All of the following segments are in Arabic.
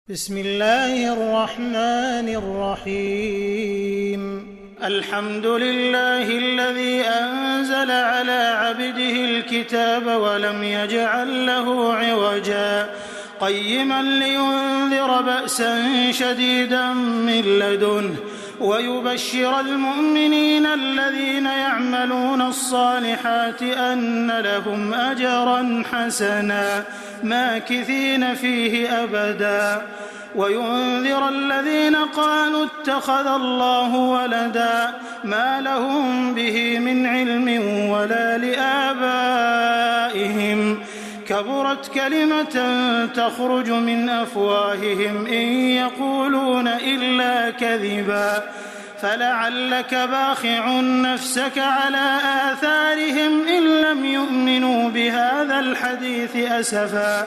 بسم الله الرحمن الرحيم الحمد لله الذي أنزل على عبده الكتاب ولم يجعل له عوجا قيما لينذر بأسا شديدا من لدنه ويبشر المؤمنين الذين يعملون الصالحات أن لهم أجرا حسنا ماكثين فيه أبدا وينذر الذين قالوا اتخذ الله ولدا ما لهم به من علم ولا لآبائهم كبرت كلمة تخرج من أفواههم إن يقولون إلا كذبا فلعلك باخع نفسك على آثارهم إن لم يؤمنوا بهذا الحديث أسفا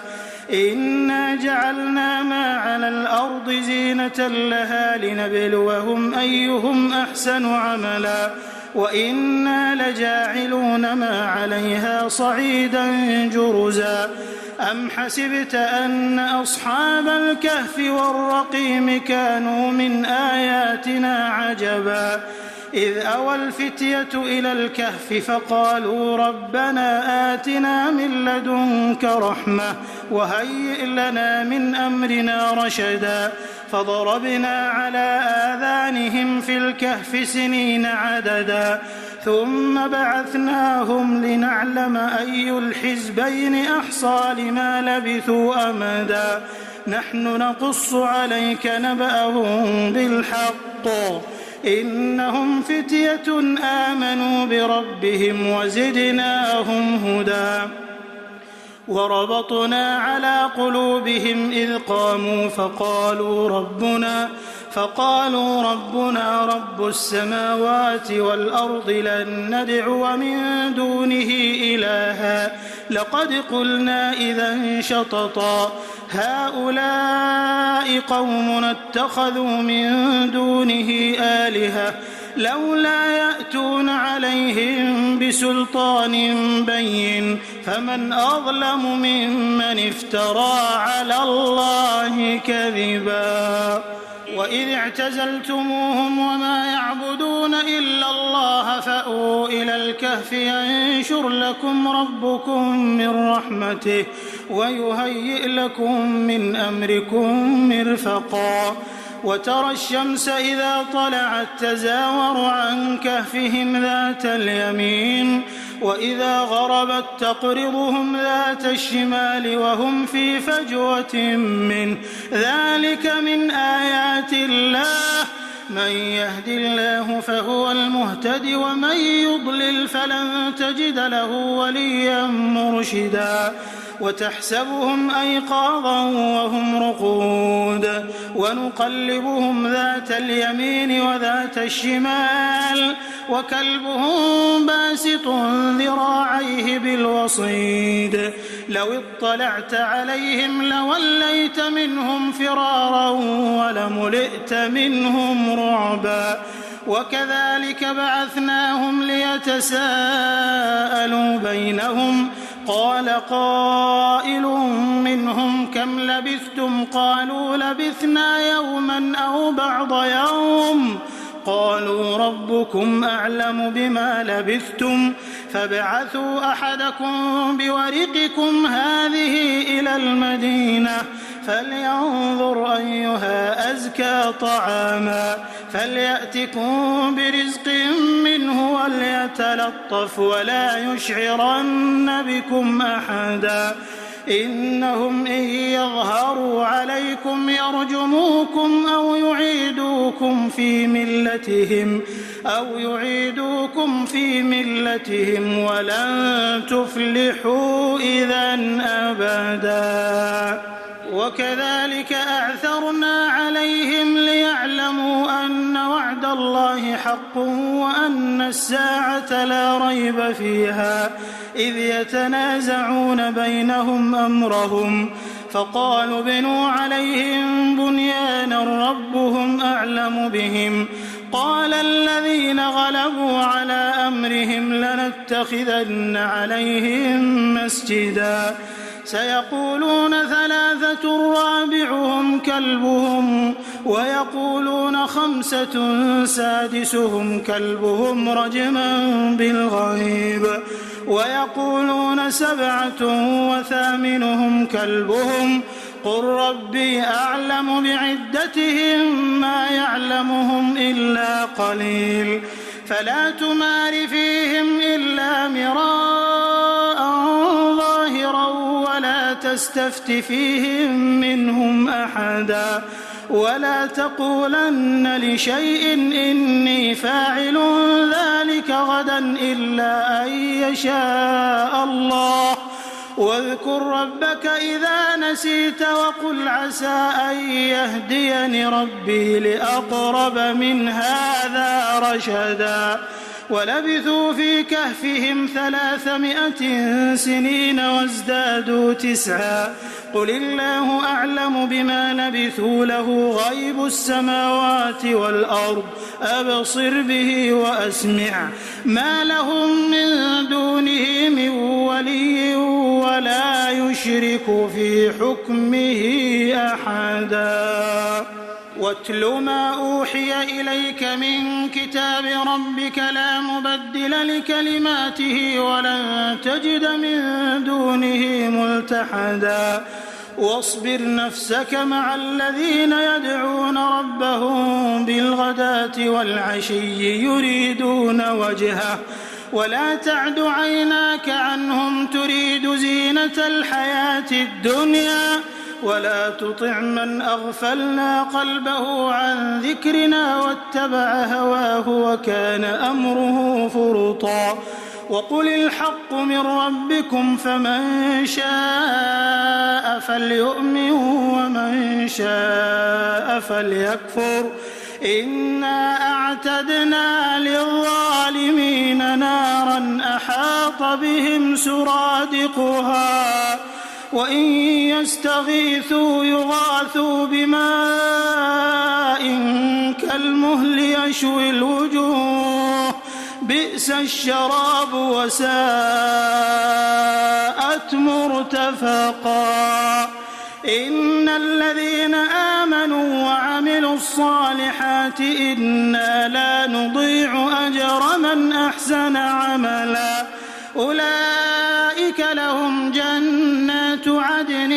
إنا جعلنا ما على الأرض زينة لها لنبلوهم أيهم أحسن عملا وإنا لجاعلون ما عليها صعيدا جرزا أم حسبت أن أصحاب الكهف والرقيم كانوا من آياتنا عجبا إذ أوى الفتية إلى الكهف فقالوا ربنا آتنا من لدنك رحمة وهيئ لنا من أمرنا رشدا فضربنا على آذانهم في الكهف سنين عددا ثم بعثناهم لنعلم أي الحزبين أحصى لما لبثوا أمدا نحن نقص عليك نبأهم بالحق إنهم فتية آمنوا بربهم وزدناهم هدى وربطنا على قلوبهم إذ قاموا فقالوا ربنا رب السماوات والأرض لن ندعو من دونه إلها لقد قلنا إذا شططا هؤلاء قومنا اتخذوا من دونه آلهة لولا يأتون عليهم بسلطان بين فمن أظلم ممن افترى على الله كذبا وإذ اعتزلتموهم وما يعبدون إلا الله فأووا إلى الكهف ينشر لكم ربكم من رحمته ويهيئ لكم من أمركم مرفقا وترى الشمس إذا طلعت تزاور عن كهفهم ذات اليمين وإذا غربت تقرضهم ذات الشمال وهم في فجوة منه ذلك من آيات الله من يهد الله فهو المهتد ومن يضلل فلن تجد له وليا مرشدا وتحسبهم أيقاظا وهم رقود ونقلبهم ذات اليمين وذات الشمال وكلبهم باسط ذراعيه بالوصيد لو اطلعت عليهم لوليت منهم فرارا ولملئت منهم رعبا وكذلك بعثناهم ليتساءلوا بينهم قال قائل منهم كم لبثتم قالوا لبثنا يوما أو بعض يوم قالوا ربكم أعلم بما لبثتم فابعثوا أحدكم بورقكم هذه إلى المدينة فلينظر أيها أزكى طعاما فليأتكم برزق منه وليتلطف ولا يشعرن بكم أحدا إنهم إن يظهروا عليكم يرجموكم أو يعيدوكم في ملتهم ولن تفلحوا إذا أبدا وكذلك أعثرنا عليهم ليعلموا أن وعد الله حق وأن الساعة لا ريب فيها إذ يتنازعون بينهم أمرهم فقالوا ابنوا عليهم بنيانا ربهم أعلم بهم قال الذين غلبوا على أمرهم لنتخذن عليهم مسجدا سيقولون 3 رابعهم كلبهم ويقولون 5 سادسهم كلبهم رجما بالغيب ويقولون 7 وثامنهم كلبهم قل ربي أعلم بعدتهم ما يعلمهم إلا قليل فلا تمار فيهم إلا مراء ظاهرا ولا تستفت فيهم منهم أحدا ولا تقولن لشيء إني فاعل ذلك غدا إلا أن يشاء الله واذكر ربك إذا نسيت وقل عسى أن يهديني ربي لأقرب من هذا رشدا ولبثوا في كهفهم 300 سنين وازدادوا 9 قل الله أعلم بما لبثوا له غيب السماوات والأرض أبصر به وأسمع ما لهم من دونه من ولي ولا يشرك في حكمه أحدا واتل ما أوحي إليك من كتاب ربك لا مبدل لكلماته ولن تجد من دونه ملتحدا واصبر نفسك مع الذين يدعون ربهم بالغداة والعشي يريدون وجهه ولا تعد عيناك عنهم تريد زينة الحياة الدنيا ولا تطع من أغفلنا قلبه عن ذكرنا واتبع هواه وكان أمره فرطا وقل الحق من ربكم فمن شاء فليؤمن ومن شاء فليكفر إنا أعتدنا للظالمين نارا أحاط بهم سرادقها وإن يستغيثوا يغاثوا بماء كالمهل يشوي الوجوه بئس الشراب وساءت مرتفقا إن الذين آمنوا وعملوا الصالحات إنا لا نضيع أجر من أحسن عملا أولئك لهم جنات عدن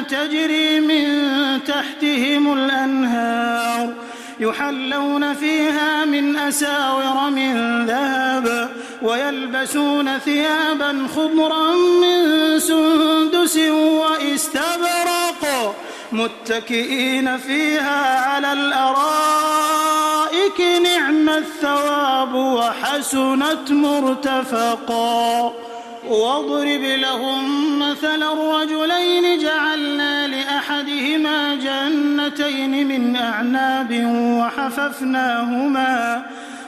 تجري من تحتهم الأنهار يحلون فيها من أساور من ذهب ويلبسون ثيابا خضرا من سندس وإستبرق متكئين فيها على الأرائك نعم الثواب وحسنت مرتفقا واضرب لهم مثل الرجلين جعلنا لأحدهما جنتين من أعناب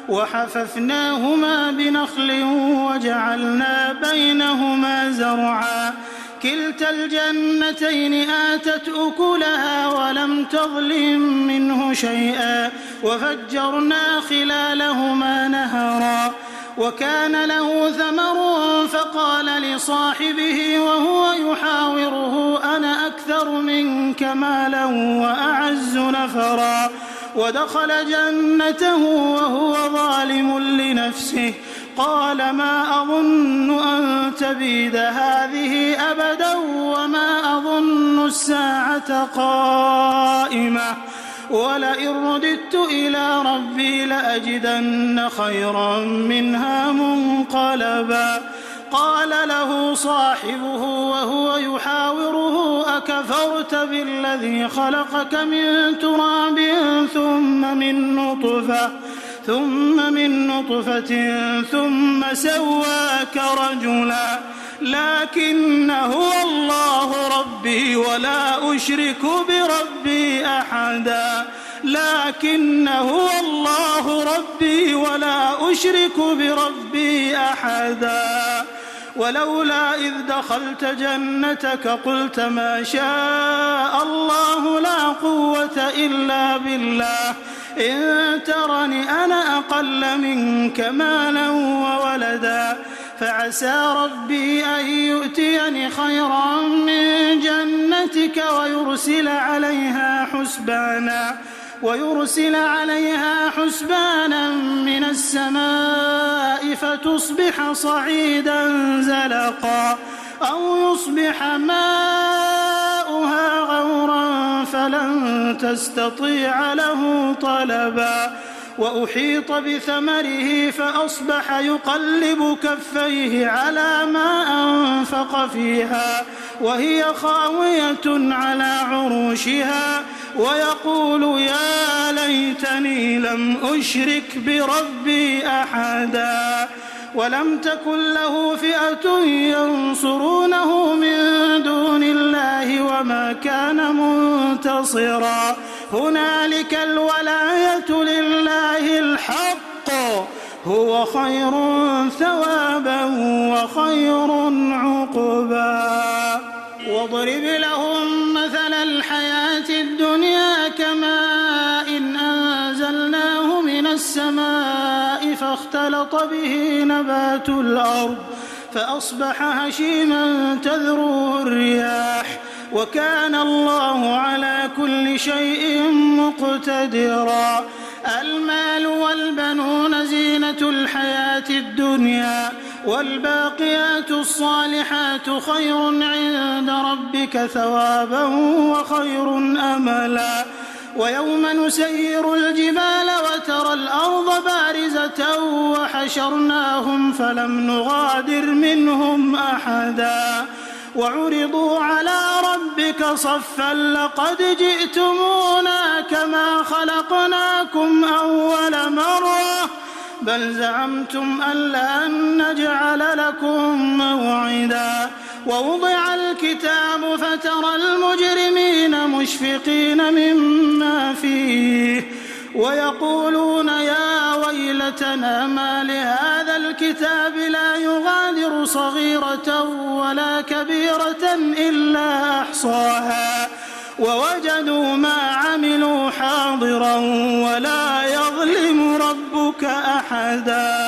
وحففناهما بنخل وجعلنا بينهما زرعا كلتا الجنتين آتت أكلها ولم تظلم منه شيئا وفجرنا خلالهما نهرا وكان له ثمر فقال لصاحبه وهو يحاوره أنا أكثر منك مالا وأعز نفرا ودخل جنته وهو ظالم لنفسه قال ما أظن أن تبيد هذه أبدا وما أظن الساعة قائمة ولئن رددت إلى ربي لأجدن خيرا منها منقلبا قال له صاحبه وهو يحاوره أكفرت بالذي خلقك من تراب ثم من نطفة ثم سواك رجلا لكن هو الله ربي ولا أشرك بربي أحدا لكن هو الله ربي ولا أشرك بربي أحدا ولولا إذ دخلت جنتك قلت ما شاء الله لا قوة إلا بالله إن ترني أنا أقل منك مالا وولدا فعسى ربي أن يؤتيني خيرا من جنتك ويرسل عليها حسبانا من السماء فتصبح صعيدا زلقا أو يصبح ماؤها غورا فلن تستطيع له طلبا وأحيط بثمره فأصبح يقلب كفيه على ما أنفق فيها وهي خاوية على عروشها ويقول يا ليتني لم أشرك بربي أحدا ولم تكن له فئة ينصرونه من دون الله وما كان منتصرا هنالك الولاية لله الحق هو خير ثوابا وخير عقبا واضرب لهم مثل الحياة الدنيا كماء أنزلناه من السماء فاختلط به نبات الأرض فأصبح هشيما تذروه الرياح وكان الله على كل شيء مقتدرا المال والبنون زينة الحياة الدنيا والباقيات الصالحات خير عند ربك ثوابا وخير أملا ويوم نسير الجبال وترى الأرض بارزة وحشرناهم فلم نغادر منهم أحدا وعرضوا على ربك صفا لقد جئتمونا كما خلقناكم أول مرة بل زعمتم أن لن نجعل لكم موعدا ووضع الكتاب فترى المجرمين مشفقين مما فيه ويقولون يا ويلتنا ما لهذا الكتاب لا يغادر صغيرة ولا كبيرة إلا أحصاها ووجدوا ما عملوا حاضرا ولا يظلم ربك أحدا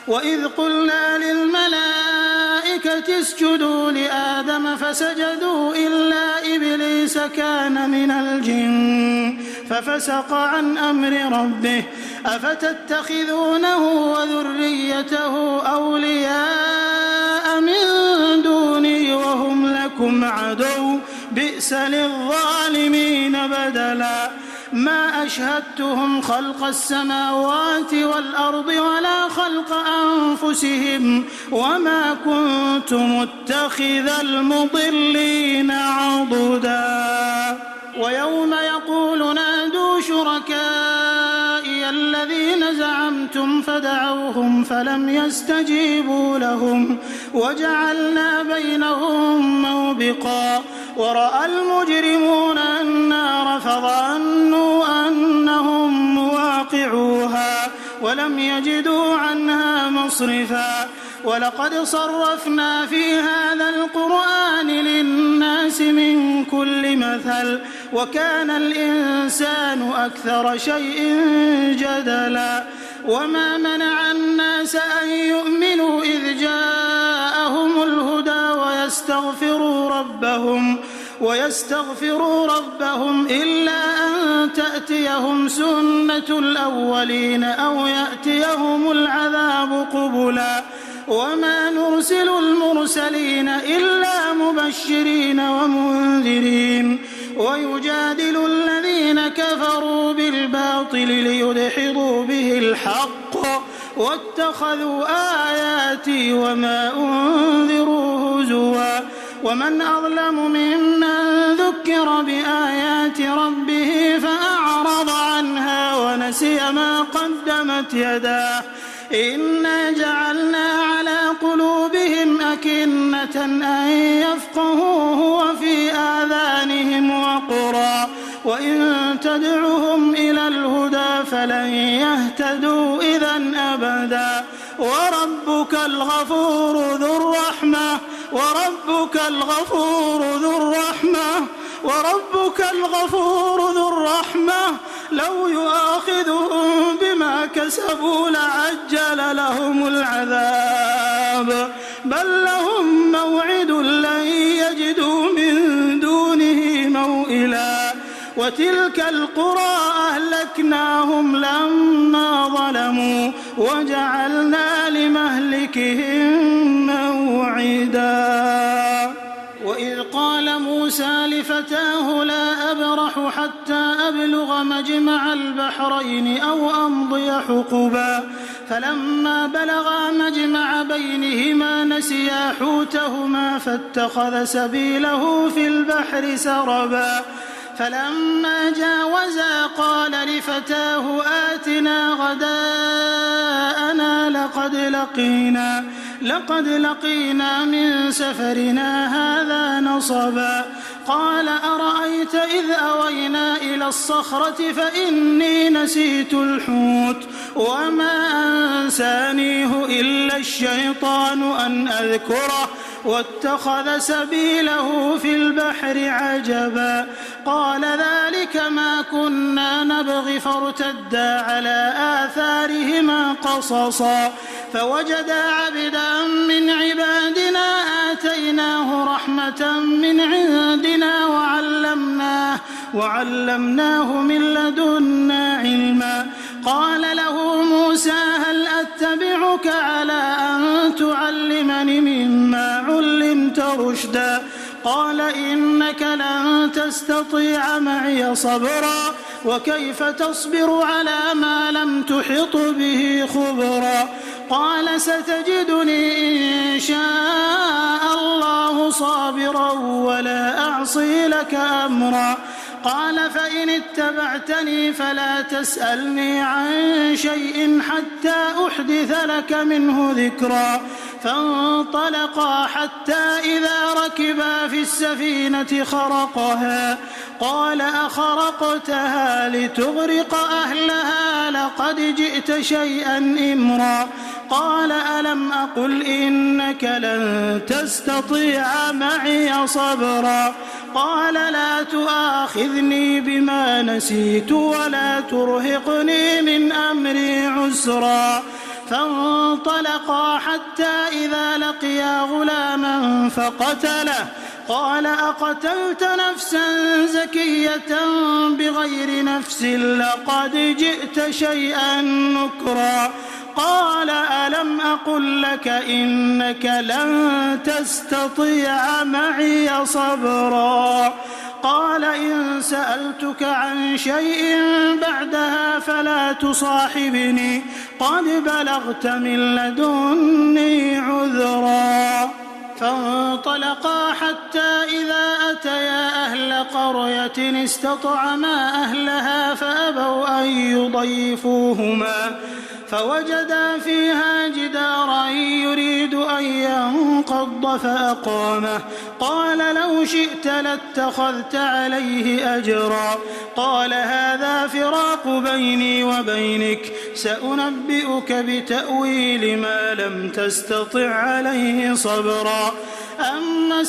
وإذ قلنا للملائكة اسجدوا لآدم فسجدوا إلا إبليس كان من الجن ففسق عن أمر ربه أفتتخذونه وذريته أولياء من دوني وهم لكم عدو بئس للظالمين بدلا ما أشهدتهم خلق السماوات والأرض ولا خلق أنفسهم وما كنت متخذ المضلين عضدا ويوم يقول نادوا شركائي الذين زعمتم فدعوهم فلم يستجيبوا لهم وجعلنا بينهم موبقا ورأى المجرمون النار فظنوا أنهم مواقعوها ولم يجدوا عنها مصرفا ولقد صرفنا في هذا القرآن للناس من كل مثل وكان الإنسان أكثر شيء جدلا وما منع الناس أن يؤمنوا إذ جاءهم الهدى ويستغفروا ربهم إلا أن تأتيهم سنة الأولين أو يأتيهم العذاب قبلا وما نرسل المرسلين إلا مبشرين ومنذرين ويجادل الذين كفروا بالباطل ليدحضوا به الحق واتخذوا آياتي وما أنذروا هزوا ومن أظلم ممن ذكر بآيات ربه فأعرض عنها ونسي ما قدمت يداه إنا جعلنا على قلوبهم أكنة أن يفقهوه وفي آذانهم وقرا وإن تدعهم إلى الهدى فلن يهتدوا إذا أبدا وربك الغفور ذو الرحمة لو يؤاخذهم بما كسبوا لعجل لهم العذاب بل لهم موعد لن يجدوا من دونه موئلا وتلك القرى أهلكناهم لما ظلموا وجعلنا لمهلكهم موعدا وإذ قال موسى لفتاه لا أبرح حتى أبلغ مجمع البحرين أو أمضي حقبا فلما بلغا مجمع بينهما نسيا حوتهما فاتخذ سبيله في البحر سربا فلما جاوزا قال لفتاه آتنا غداءنا لقد لقينا من سفرنا هذا نصبا قال أرأيت إذ أوينا إلى الصخرة فإني نسيت الحوت وما أنسانيه إلا الشيطان أن أذكره واتخذ سبيله في البحر عجبا قال ذلك ما كنا نبغي فارتدا على آثارهما قصصا فوجدا عبدا من عبادنا آتيناه رحمة من عندنا وعلمناه من لدنا علما قال له موسى هل أتبعك على أن تعلمني مما علمت رشدا قال إنك لن تستطيع معي صبرا وكيف تصبر على ما لم تحط به خبرا قال ستجدني إن شاء الله صابرا ولا أعصي لك أمرا قال فإن اتبعتني فلا تسألني عن شيء حتى أحدث لك منه ذكرا فانطلقا حتى إذا ركبا في السفينة خرقها قال أخرقتها لتغرق أهلها لقد جئت شيئا إمرا قال ألم أقل إنك لن تستطيع معي صبرا قال لا تؤاخذني بما نسيت ولا ترهقني من أمري عسرا فانطلقا حتى إذا لقيا غلاما فقتله قال أقتلت نفسا زكية بغير نفس لقد جئت شيئا نكرا قال ألم أقل لك إنك لن تستطيع معي صبرا قال إن سألتك عن شيء بعدها فلا تصاحبني قد بلغت من لدني عذرا فانطلقا حتى إذا أتيا أهل قرية استطعما أهلها فأبوا أن يضيفوهما فوجدا فيها جدارا يريد أن ينقض فأقامه قال لو شئت لاتخذت عليه أجرا قال هذا فراق بيني وبينك سأنبئك بتأويل ما لم تستطع عليه صبرا أما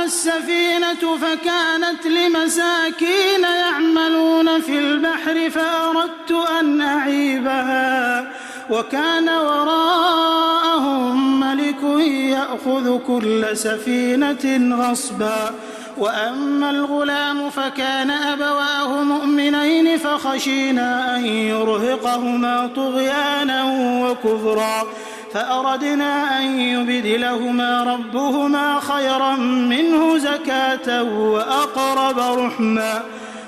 السفينة فكانت لمساكين يعملون في البحر فأردت أن أعيبها وكان وراءهم ملك يأخذ كل سفينة غصبا وأما الغلام فكان أبواه مؤمنين فخشينا أن يرهقهما طغيانا وكفرا فأردنا أن يبدلهما ربهما خيرا منه زكاة وأقرب رحما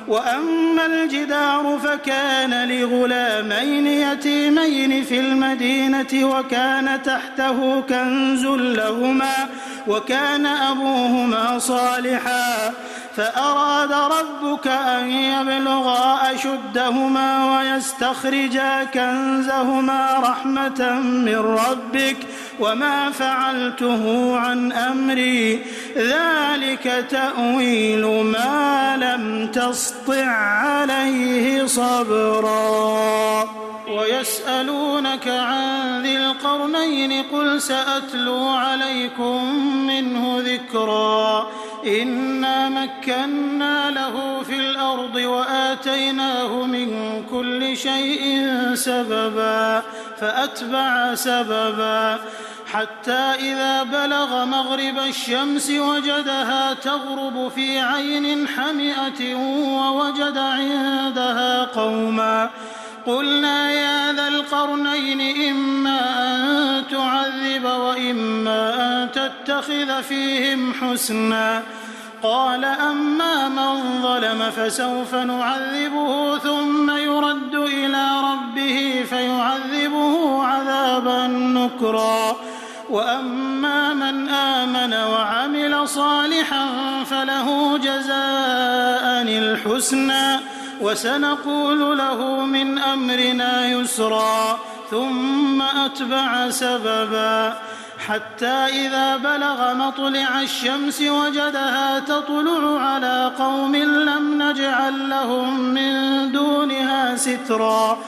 وأما الجدار فكان لغلامين يتيمين في المدينة وكان تحته كنز لهما وكان أبوهما صالحا فأراد ربك أن يبلغا أشدهما ويستخرجا كنزهما رحمة من ربك وما فعلته عن أمري ذلك تأويل ما لم تسطع عليه صبرا ويسألونك عن ذي القرنين قل سأتلو عليكم منه ذكرا ذكرا إنا مكنا له في الأرض وآتيناه من كل شيء سببا فأتبع سببا حتى إذا بلغ مغرب الشمس وجدها تغرب في عين حمئة ووجد عندها قوما قلنا يا ذا القرنين إما أن تعذب وإما أن تتخذ فيهم حسنا قال أما من ظلم فسوف نعذبه ثم يرد إلى ربه فيعذبه عذابا نكرا وأما من آمن وعمل صالحا فله جزاء الحسنى وسنقول له من أمرنا يسرا ثم أتبع سببا حتى إذا بلغ مطلع الشمس وجدها تطلع على قوم لم نجعل لهم من دونها سترا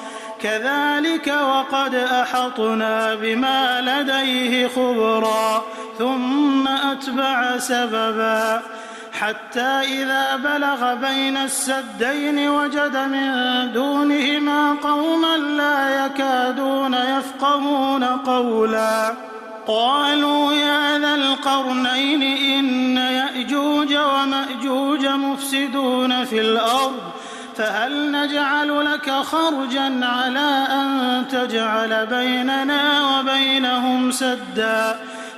كذلك وقد أحطنا بما لديه خبرا ثم أتبع سببا حتى إذا بلغ بين السدين وجد من دونهما قوما لا يكادون يفقهون قولا قالوا يا ذا القرنين إن يأجوج ومأجوج مفسدون في الأرض فهل نجعل لك خرجا على أن تجعل بيننا وبينهم سدا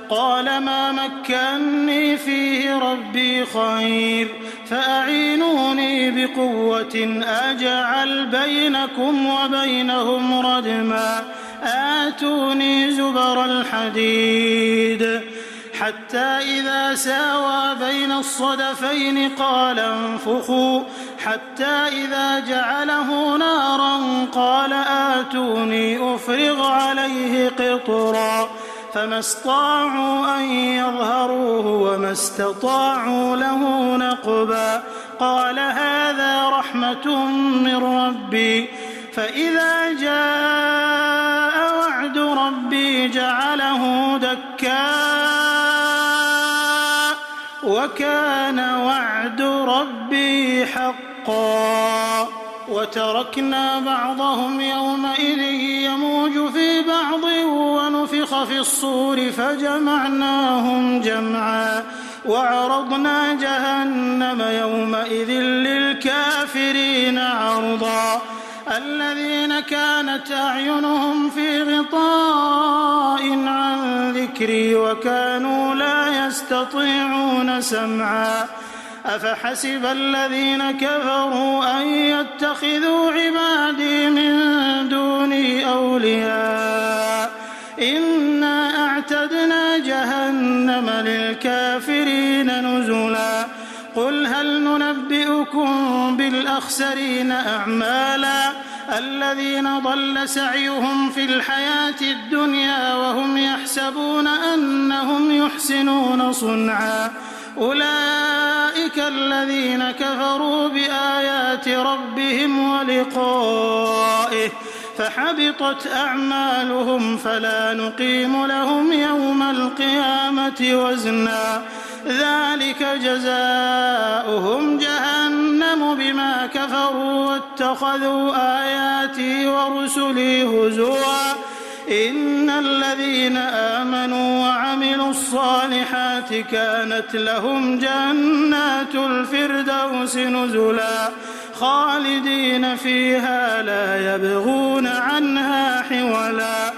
قال ما مكني فيه ربي خير فأعينوني بقوة أجعل بينكم وبينهم ردما آتوني زبر الحديد حتى إذا ساوى بين الصدفين قال انفخوا حتى إذا جعله نارا قال آتوني أفرغ عليه قطرا فما استطاعوا أن يظهروه وما استطاعوا له نقبا قال هذا رحمة من ربي فإذا جاء وعد ربي جعله دكاء وكان وعد ربي حقا وتركنا بعضهم يومئذ يموج في بعض ونفخ في الصور فجمعناهم جمعا وعرضنا جهنم يومئذ للكافرين عرضا الذين كانت أعينهم في غطاء عن ذكري وكانوا لا يستطيعون سمعا أفحسب الذين كفروا أن يتخذوا عبادي من دوني أولياء إنا أعتدنا جهنم للكافرين نزلا قل هل ننبئكم بالأخسرين أعمالا الذين ضل سعيهم في الحياة الدنيا وهم يحسبون أنهم يحسنون صنعا أولئك الذين كفروا بآيات ربهم ولقائه فحبطت أعمالهم فلا نقيم لهم يوم القيامة وزنا ذلك جزاؤهم جهنم بما كفروا واتخذوا آياتي ورسلي هزوا إن الذين آمنوا وعملوا الصالحات كانت لهم جنات الفردوس نزلا خالدين فيها لا يبغون عنها حولا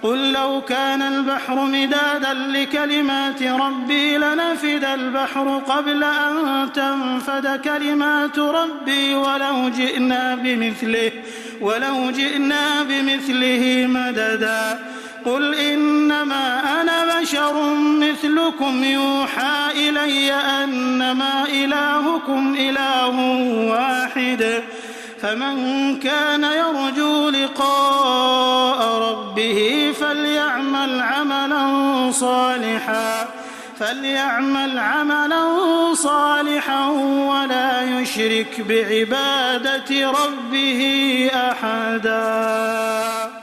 قل لو كان البحر مدادا لكلمات ربي لنفد البحر قبل أن تنفد كلمات ربي ولو جئنا بمثله مددا قل إنما أنا بشر مثلكم يوحى إلي أنما إلهكم إله واحد فمن كان يرجو لقاء ربه فليعمل عملا صالحا ولا يشرك بعبادة ربه أحدا.